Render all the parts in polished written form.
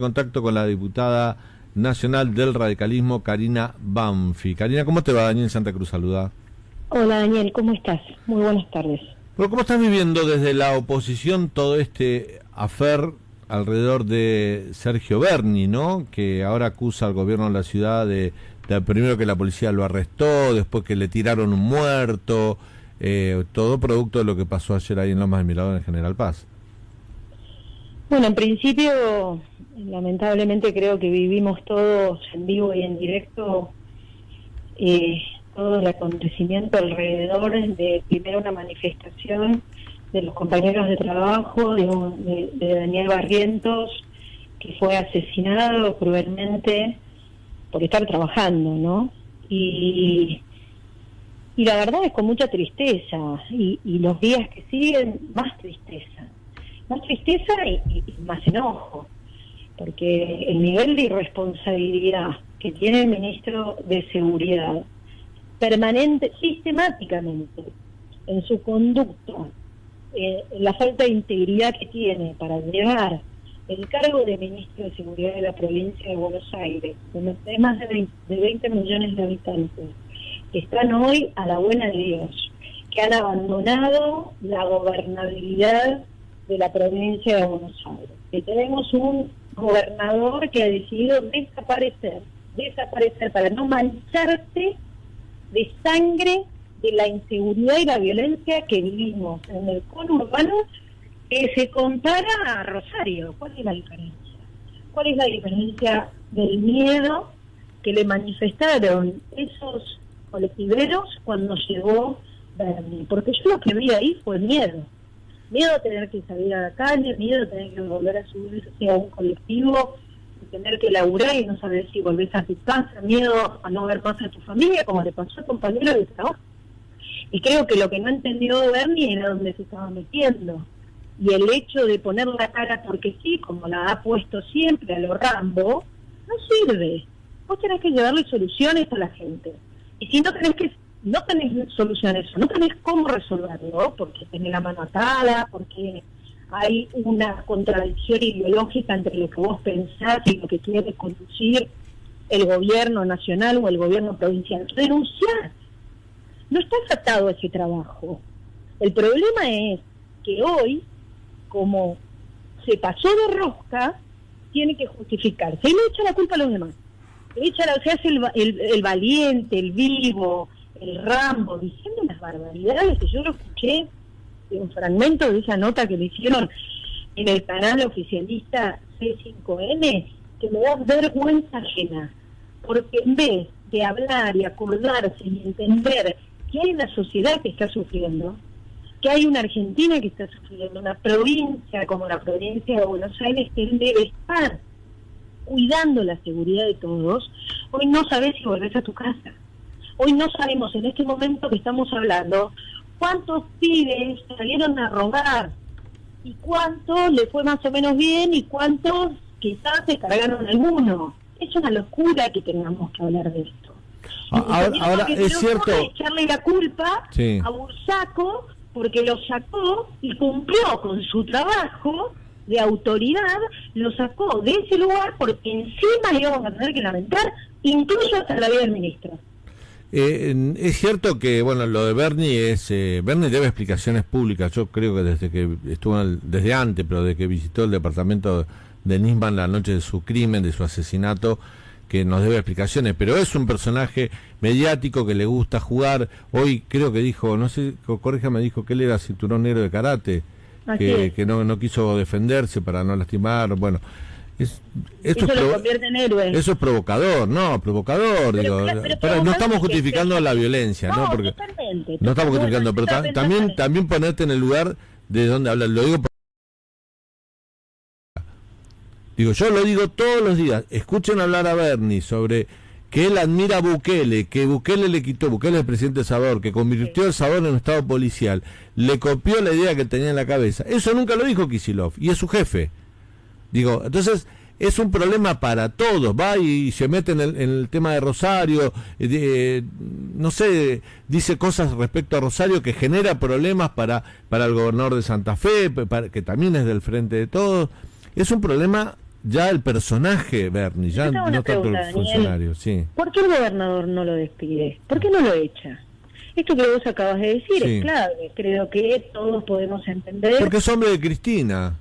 Contacto con la diputada nacional del radicalismo, Karina Banfi. Karina, ¿cómo te va? Daniel Santa Cruz saluda. Hola Daniel, ¿cómo estás? Muy buenas tardes. Bueno, ¿cómo estás viviendo desde la oposición todo este afer alrededor de Sergio Berni, ¿no? Que ahora acusa al gobierno de la ciudad de primero que la policía lo arrestó, después que le tiraron un muerto, todo producto de lo que pasó ayer ahí en Lomas de Mirador en General Paz. Bueno, en principio, lamentablemente creo que vivimos todos en vivo y en directo todo el acontecimiento alrededor de primero una manifestación de los compañeros de trabajo de Daniel Barrientos, que fue asesinado cruelmente por estar trabajando, ¿no? Y la verdad es con mucha tristeza, y los días que siguen más tristeza y más enojo, porque el nivel de irresponsabilidad que tiene el ministro de Seguridad permanente, sistemáticamente, en su conducta, la falta de integridad que tiene para llevar el cargo de ministro de Seguridad de la provincia de Buenos Aires, donde hay más de 20 millones de habitantes, que están hoy a la buena de Dios, que han abandonado la gobernabilidad de la provincia de Buenos Aires, que tenemos un gobernador que ha decidido desaparecer para no mancharse de sangre de la inseguridad y la violencia que vivimos en el conurbano, que se compara a Rosario. ¿Cuál es la diferencia? ¿Cuál es la diferencia del miedo que le manifestaron esos colectiveros cuando llegó Berni? Porque yo lo que vi ahí fue miedo a tener que salir a la calle, miedo a tener que volver a subirse a un colectivo, tener que laburar y no saber si volvés a tu casa, miedo a no ver más a tu familia, como le pasó al compañero de trabajo. Y creo que lo que no entendió Berni era dónde se estaba metiendo. Y el hecho de poner la cara porque sí, como la ha puesto siempre a lo Rambo, no sirve. Vos tenés que llevarle soluciones a la gente. Y si no tenés soluciones, no tenés cómo resolverlo, porque tenés la mano atada, porque hay una contradicción ideológica entre lo que vos pensás y lo que quiere conducir el gobierno nacional o el gobierno provincial. Renunciar. No estás atado a ese trabajo. El problema es que hoy, como se pasó de rosca, tiene que justificarse. Y le echa la culpa a los demás. Se hace el valiente, el vivo, el Rambo, diciendo unas barbaridades que yo lo escuché en un fragmento de esa nota que le hicieron en el canal oficialista C5N, que me da vergüenza ajena, porque en vez de hablar y acordarse y entender que hay una sociedad que está sufriendo, que hay una Argentina que está sufriendo, una provincia como la provincia de Buenos Aires que debe estar cuidando la seguridad de todos, hoy no sabés si volvés a tu casa. Hoy no sabemos, en este momento que estamos hablando, cuántos pibes salieron a robar y cuántos le fue más o menos bien y cuántos quizás se cargaron alguno. Es una locura que tengamos que hablar de esto. Ahora es cierto echarle la culpa a Bursaco porque lo sacó y cumplió con su trabajo de autoridad, lo sacó de ese lugar porque encima le íbamos a tener que lamentar incluso hasta la vida del ministro. Es cierto que, bueno, lo de Berni Berni debe explicaciones públicas. Yo creo que desde que estuvo, desde antes, pero desde que visitó el departamento de Nisman la noche de su crimen, de su asesinato, que nos debe explicaciones, pero es un personaje mediático que le gusta jugar. Hoy creo que dijo, no sé, corríjame, dijo que él era cinturón negro de karate, que no quiso defenderse para no lastimar, bueno. Eso lo convierte en héroe. Eso es provocador, pero no estamos justificando la violencia, ¿no? Porque totalmente, no estamos justificando, pero también ponerte en el lugar de donde habla. Lo digo, yo lo digo todos los días. Escuchen hablar a Berni sobre que él admira a Bukele, que Bukele le quitó, Bukele es el presidente de Salvador, que convirtió a El Salvador en un estado policial, le copió la idea que tenía en la cabeza. Eso nunca lo dijo Kicillof, y es su jefe. Digo, entonces es un problema para todos, va y se mete en el tema de Rosario, no sé, dice cosas respecto a Rosario que genera problemas para el gobernador de Santa Fe, que también es del Frente de Todos. Es un problema ya el personaje Bernie, ya no tanto el funcionario. Sí. ¿Por qué el gobernador no lo despide? ¿Por qué no lo echa? Esto que vos acabas de decir es clave, creo que todos podemos entender. Porque es hombre de Cristina.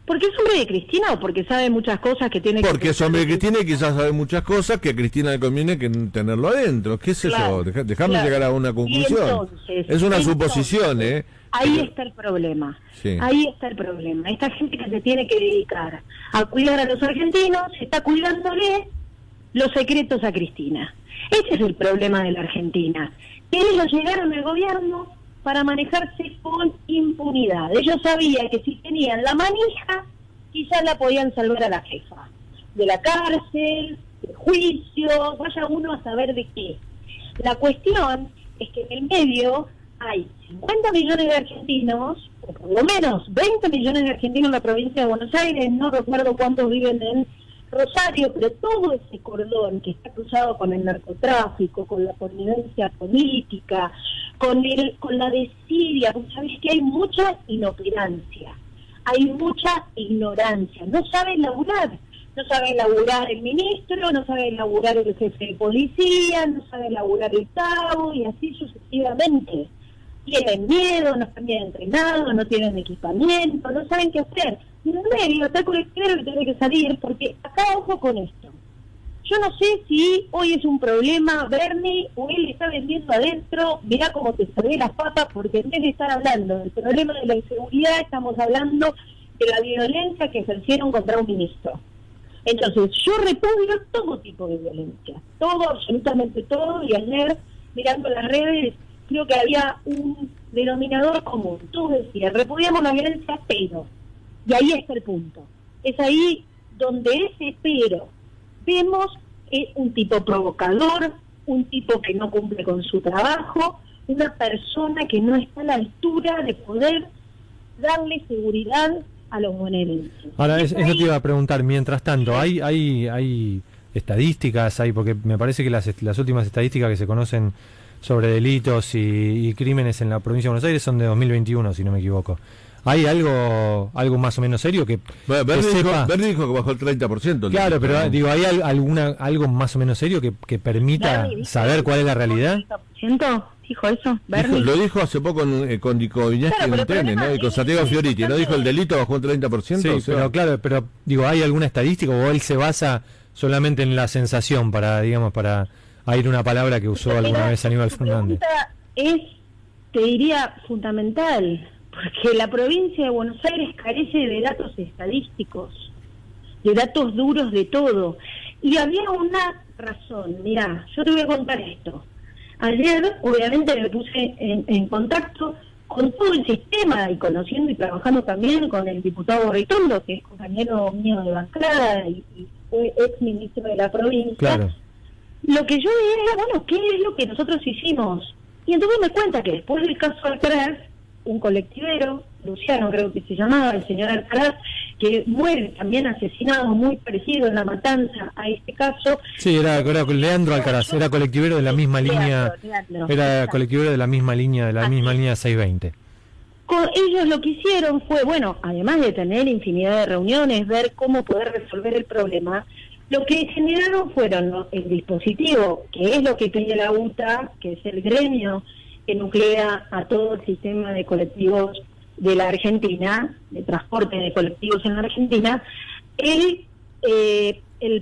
¿Porque es hombre de Cristina o porque sabe muchas cosas que tiene que... Porque es hombre de Cristina y quizás sabe muchas cosas que a Cristina le conviene que tenerlo adentro. ¿Qué sé yo? Dejame llegar a una conclusión. Entonces, es una suposición, ¿eh? Ahí está el problema. Sí. Ahí está el problema. Esta gente que se tiene que dedicar a cuidar a los argentinos está cuidándole los secretos a Cristina. Ese es el problema de la Argentina. Ellos llegaron al gobierno para manejarse con impunidad. Ellos sabían que si tenían la manija, quizás la podían salvar a la jefa. De la cárcel, de juicio, vaya uno a saber de qué. La cuestión es que en el medio hay 50 millones de argentinos, o por lo menos 20 millones de argentinos en la provincia de Buenos Aires, no recuerdo cuántos viven en Rosario, pero todo ese cordón que está cruzado con el narcotráfico, con la connivencia política, con la desidia, porque sabes que hay mucha inoperancia, hay mucha ignorancia, no saben laburar el ministro, no sabe laburar el jefe de policía, no sabe laburar el cabo y así sucesivamente. Tienen miedo, no están bien entrenados, no tienen equipamiento, no saben qué hacer. Y en medio está el colectivero que tiene que salir, porque acá ojo con esto. Yo no sé si hoy es un problema Bernie o él está vendiendo adentro, mirá cómo te sale las papas, porque en vez de estar hablando del problema de la inseguridad, estamos hablando de la violencia que ejercieron contra un ministro. Entonces, yo repudio todo tipo de violencia, todo, absolutamente todo, y ayer, mirando las redes, creo que había un denominador común. Todos decían, repudiamos la violencia, pero... Y ahí está el punto. Es ahí donde ese pero vemos un tipo provocador, un tipo que no cumple con su trabajo, una persona que no está a la altura de poder darle seguridad a los bonaerenses. Ahora, eso te iba a preguntar, mientras tanto, ¿hay estadísticas, porque me parece que las últimas estadísticas que se conocen sobre delitos y crímenes en la provincia de Buenos Aires son de 2021, si no me equivoco? ¿Hay algo más o menos serio que Bernie dijo que bajó el 30%? Claro, pero ¿hay algo más o menos serio que permita saber cuál es la realidad? ¿100%? ¿Dijo eso? Lo dijo hace poco con Nico Viñaski en TN, ¿no? Y con Santiago Fioriti, ¿no? Dijo el delito bajó un 30%. Sí, o sea, pero ¿hay alguna estadística o él se basa solamente en la sensación para ir una palabra que usó alguna vez Aníbal Fernández? Es, te diría, fundamental, porque la provincia de Buenos Aires carece de datos estadísticos, de datos duros de todo. Y había una razón, mirá, yo te voy a contar esto. Ayer, obviamente, me puse en contacto con todo el sistema y conociendo y trabajando también con el diputado Ritondo, que es compañero mío de bancada y fue ex ministro de la provincia. Claro. Lo que yo veía era, bueno, ¿qué es lo que nosotros hicimos? Y entonces me cuenta que después del caso Alcaraz, un colectivero, Luciano creo que se llamaba, el señor Alcaraz, que muere también asesinado, muy parecido en la matanza a este caso. Sí, era Leandro Alcaraz, era colectivero de la misma línea, era colectivero de la misma línea, de la misma línea 620. Ellos lo que hicieron fue, bueno, además de tener infinidad de reuniones, ver cómo poder resolver el problema, lo que generaron fueron el dispositivo, que es lo que pide la UTA, que es el gremio que nuclea a todo el sistema de colectivos de la Argentina, de transporte de colectivos en la Argentina, el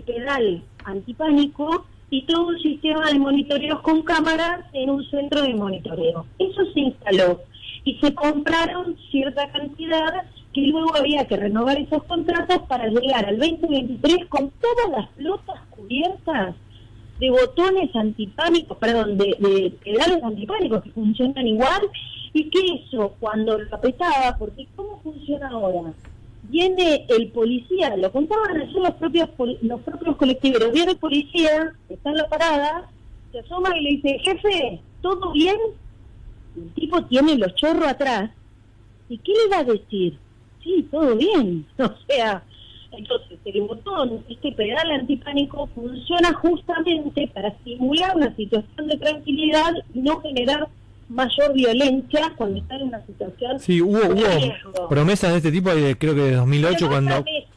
pedal antipánico y todo un sistema de monitoreos con cámaras en un centro de monitoreo. Eso se instaló y se compraron cierta cantidad que luego había que renovar esos contratos para llegar al 2023 con todas las flotas cubiertas de botones antipánicos, de pedales antipánicos que funcionan igual, y que eso, cuando lo apretaba, porque ¿cómo funciona ahora? Viene el policía, lo contaban ayer los propios colectiveros, viene el policía, está en la parada, se asoma y le dice, jefe, ¿todo bien? El tipo tiene los chorros atrás, ¿y qué le va a decir? Sí, todo bien, o sea... Entonces, el botón, este pedal antipánico, funciona justamente para simular una situación de tranquilidad y no generar mayor violencia cuando está en una situación de riesgo. Promesas de este tipo, creo que de 2008,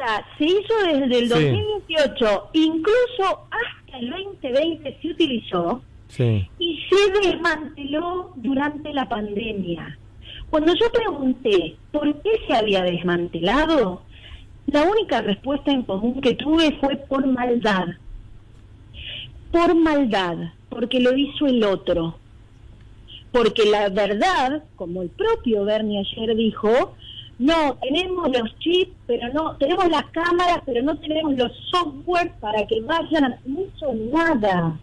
plata se hizo desde el 2018, incluso hasta el 2020 se utilizó, y se desmanteló durante la pandemia. Cuando yo pregunté por qué se había desmantelado, la única respuesta en común que tuve fue por maldad. Por maldad, porque lo hizo el otro. Porque la verdad, como el propio Bernie ayer dijo, no, tenemos los chips, pero no, tenemos las cámaras, pero no tenemos los software para que vayan a... No hizo nada.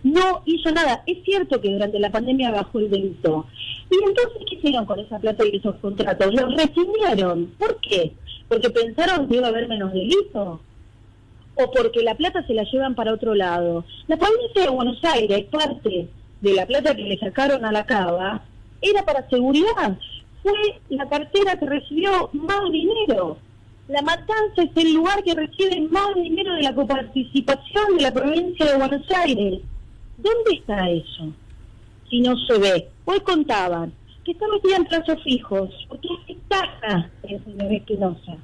No hizo nada. Es cierto que durante la pandemia bajó el delito. ¿Y entonces qué hicieron con esa plata y esos contratos? Los rescindieron. ¿Por qué? ¿Porque pensaron que iba a haber menos delito? ¿O porque la plata se la llevan para otro lado? La provincia de Buenos Aires, parte de la plata que le sacaron a la cava, era para seguridad. Fue la cartera que recibió más dinero. La Matanza es el lugar que recibe más dinero de la coparticipación de la provincia de Buenos Aires. ¿Dónde está eso? Si no se ve. Hoy contaban que está metida en plazos fijos, porque hace caja el señor Espinosa.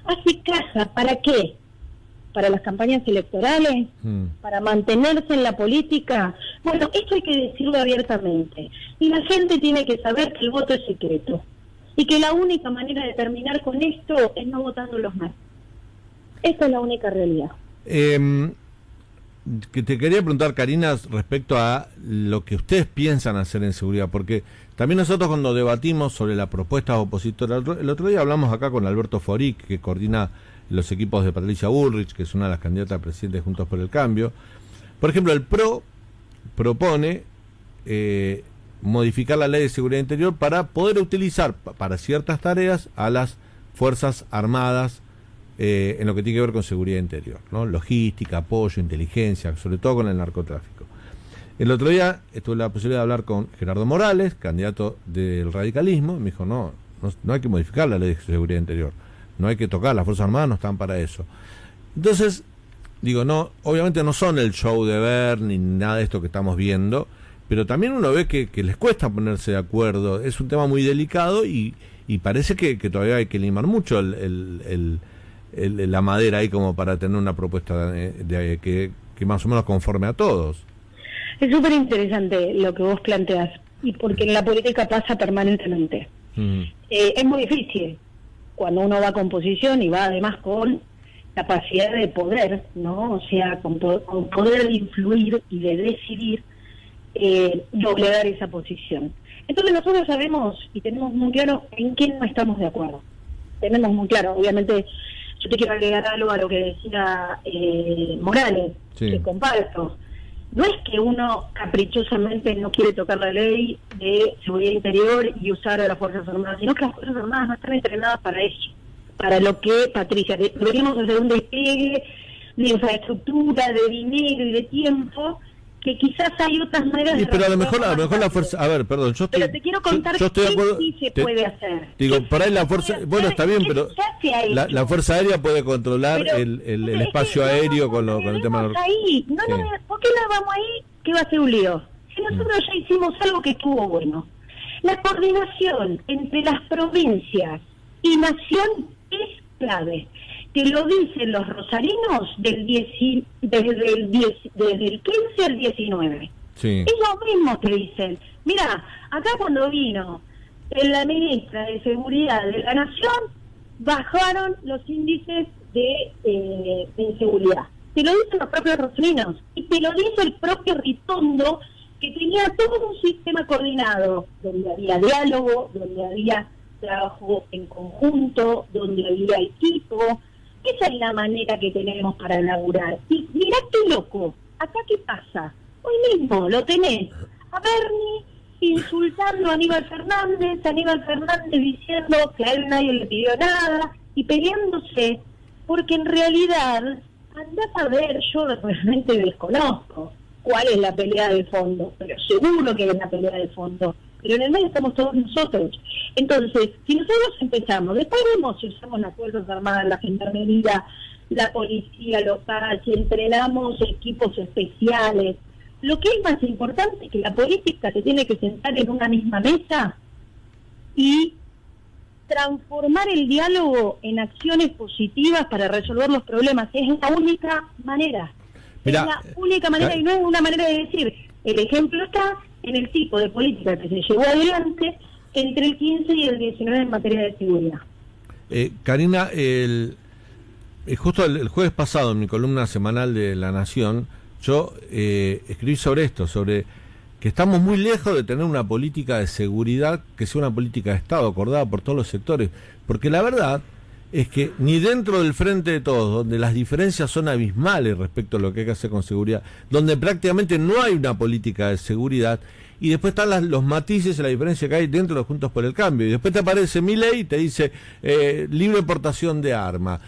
¿Hace caja para qué? ¿Para las campañas electorales? ¿Para mantenerse en la política? Bueno, esto hay que decirlo abiertamente. Y la gente tiene que saber que el voto es secreto. Y que la única manera de terminar con esto es no votándolos más. Esta es la única realidad. Que te quería preguntar, Karina, respecto a lo que ustedes piensan hacer en seguridad, porque también nosotros cuando debatimos sobre la propuesta opositora, el otro día hablamos acá con Alberto Foric, que coordina los equipos de Patricia Bullrich, que es una de las candidatas a presidente de Juntos por el Cambio. Por ejemplo, el PRO propone modificar la ley de seguridad interior para poder utilizar para ciertas tareas a las Fuerzas Armadas en lo que tiene que ver con seguridad interior, ¿no? Logística, apoyo, inteligencia, sobre todo con el narcotráfico. El otro día tuve la posibilidad de hablar con Gerardo Morales, candidato del radicalismo, y me dijo, no hay que modificar la ley de seguridad interior, no hay que tocar, las Fuerzas Armadas no están para eso. Entonces, digo, no, obviamente no son el show de Bernie ni nada de esto que estamos viendo, pero también uno ve que les cuesta ponerse de acuerdo, es un tema muy delicado y parece que todavía hay que limar mucho la madera ahí como para tener una propuesta que más o menos conforme a todos. Es súper interesante lo que vos planteás, y porque en la política pasa permanentemente. Es muy difícil cuando uno va con posición y va además con capacidad de poder, ¿no? O sea, con poder de influir y de decidir, doblegar esa posición. Entonces nosotros sabemos y tenemos muy claro en quién no estamos de acuerdo. Tenemos muy claro, obviamente. Yo te quiero agregar algo a lo que decía Morales, que comparto. No es que uno caprichosamente no quiere tocar la ley de seguridad interior y usar a las Fuerzas Armadas, sino que las Fuerzas Armadas no están entrenadas para eso, para lo que, Patricia, deberíamos hacer un despliegue de infraestructura, de dinero y de tiempo, que quizás hay otras maneras de... Pero a lo mejor la fuerza... A ver, perdón, yo estoy... Pero te quiero contar yo estoy de acuerdo, sí se puede hacer. Digo, por ahí la fuerza... Bueno, está bien, pero la Fuerza Aérea puede controlar el espacio aéreo con el tema... Ahí. ¿Por qué no vamos ahí? Que va a ser un lío. Si nosotros ya hicimos algo que estuvo bueno. La coordinación entre las provincias y nación es clave. Te lo dicen los rosarinos desde el 15 al 19. Sí. Ellos mismos te dicen, mira, acá cuando vino la ministra de Seguridad de la Nación, bajaron los índices de inseguridad. Te lo dicen los propios rosarinos y te lo dice el propio Ritondo, que tenía todo un sistema coordinado, donde había diálogo, donde había trabajo en conjunto, donde había equipo. Esa es la manera que tenemos para laburar. Y mirá qué loco, acá qué pasa. Hoy mismo lo tenés a Bernie insultando a Aníbal Fernández diciendo que a él nadie le pidió nada, y peleándose, porque en realidad, andás a ver, yo realmente desconozco cuál es la pelea de fondo, pero seguro que hay una pelea de fondo. Pero en el medio estamos todos nosotros. Entonces, si nosotros empezamos, después vemos si usamos las Fuerzas Armadas, la Gendarmería, la Policía Local, si entrenamos equipos especiales, lo que es más importante es que la política se tiene que sentar en una misma mesa y transformar el diálogo en acciones positivas para resolver los problemas. Es la única manera. Mirá, es la única manera, y no es una manera de decir. El ejemplo está en el tipo de política que se llevó adelante entre el 15 y el 19 en materia de seguridad. Karina, justo el jueves pasado en mi columna semanal de La Nación, yo escribí sobre esto, sobre que estamos muy lejos de tener una política de seguridad que sea una política de Estado acordada por todos los sectores, porque la verdad es que ni dentro del Frente de Todos, donde las diferencias son abismales respecto a lo que hay que hacer con seguridad, donde prácticamente no hay una política de seguridad, y después están los matices y la diferencia que hay dentro de los Juntos por el Cambio, y después te aparece Milei y te dice libre portación de armas,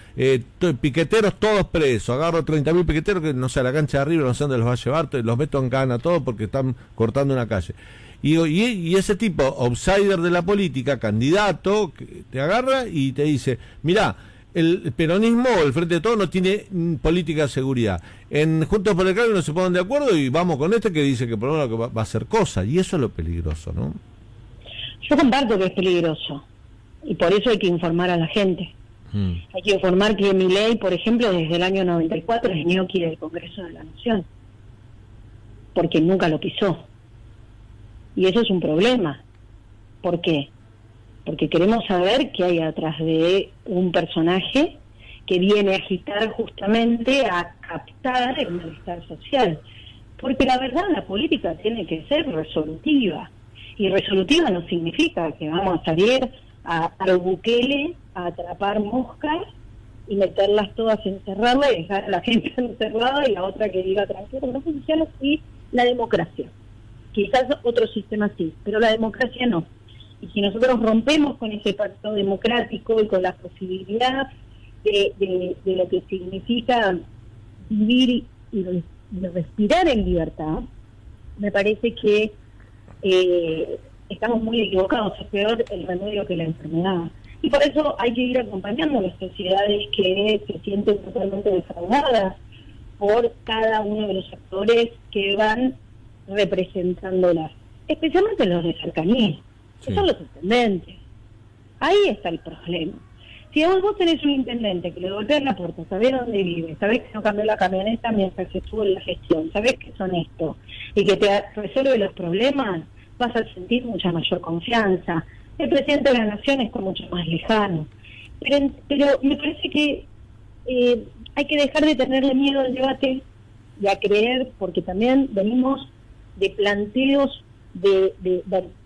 piqueteros todos presos, agarro 30.000 piqueteros que no sé, a la cancha de arriba no sé dónde los va a llevar, los meto en cana todos porque están cortando una calle. Y ese tipo, outsider de la política, candidato, que te agarra y te dice, mirá, el peronismo o el Frente de Todos no tiene política de seguridad. En Juntos por el Cambio no se ponen de acuerdo y vamos con este que dice que por lo menos va a hacer cosas. Y eso es lo peligroso, ¿no? Yo comparto que es peligroso. Y por eso hay que informar a la gente. Hay que informar que Milei, por ejemplo, desde el año 94 es ñoqui del Congreso de la Nación. Porque nunca lo pisó. Y eso es un problema. ¿Por qué? Porque queremos saber qué hay atrás de un personaje que viene a agitar justamente, a captar el malestar social. Porque la verdad, la política tiene que ser resolutiva. Y resolutiva no significa que vamos a salir a Bukele a atrapar moscas y meterlas todas encerradas y dejar a la gente encerrada y la otra que diga tranquilo. No funciona así la democracia. Quizás otro sistema sí, pero la democracia no. Y si nosotros rompemos con ese pacto democrático y con la posibilidad de lo que significa vivir y respirar en libertad, me parece que estamos muy equivocados. Es peor el remedio que la enfermedad. Y por eso hay que ir acompañando a las sociedades que se sienten totalmente defraudadas por cada uno de los actores que van representándolas, especialmente los de cercanía, que son los intendentes. Ahí está el problema. Si vos tenés un intendente que le golpea la puerta, sabés dónde vive, sabés que no cambió la camioneta mientras estuvo en la gestión, sabés que son esto, y que te resuelve los problemas, vas a sentir mucha mayor confianza. El presidente de la Nación es mucho más lejano. Pero me parece que hay que dejar de tenerle miedo al debate y a creer, porque también venimos de planteos de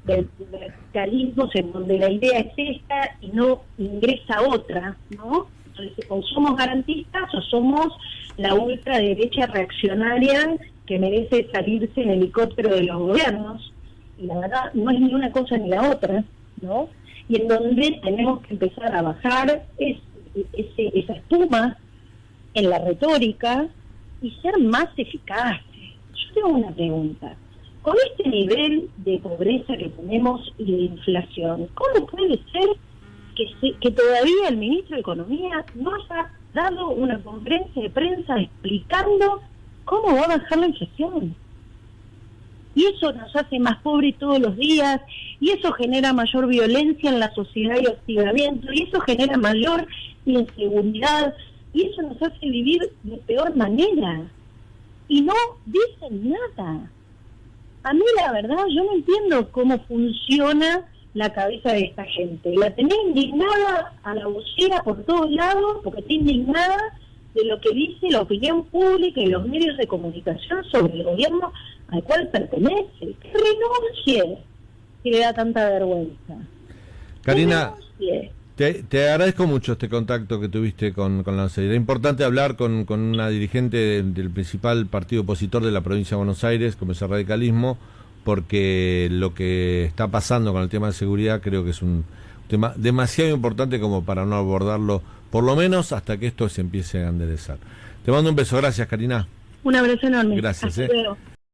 verticalismos en donde la idea es esta y no ingresa otra, ¿no? Entonces, o somos garantistas o somos la ultraderecha reaccionaria que merece salirse en helicóptero de los gobiernos, y la verdad no es ni una cosa ni la otra, ¿no? Y en donde tenemos que empezar a bajar esa espuma en la retórica y ser más eficaces. Yo tengo una pregunta. Con este nivel de pobreza que tenemos y de inflación, ¿cómo puede ser que todavía el ministro de Economía no haya dado una conferencia de prensa explicando cómo va a bajar la inflación? Y eso nos hace más pobres todos los días, y eso genera mayor violencia en la sociedad y hostigamiento, y eso genera mayor inseguridad, y eso nos hace vivir de peor manera. Y no dicen nada. A mí la verdad, yo no entiendo cómo funciona la cabeza de esta gente. La tenés indignada a la vocera por todos lados, porque está indignada de lo que dice la opinión pública y los medios de comunicación sobre el gobierno al cual pertenece. Que renuncie, que le da tanta vergüenza. Karina, te agradezco mucho este contacto que tuviste con la ONCE. Era importante hablar con una dirigente del principal partido opositor de la provincia de Buenos Aires, como es el radicalismo, porque lo que está pasando con el tema de seguridad creo que es un tema demasiado importante como para no abordarlo, por lo menos hasta que esto se empiece a enderezar. Te mando un beso. Gracias, Karina. Un abrazo enorme. Gracias. Hasta luego.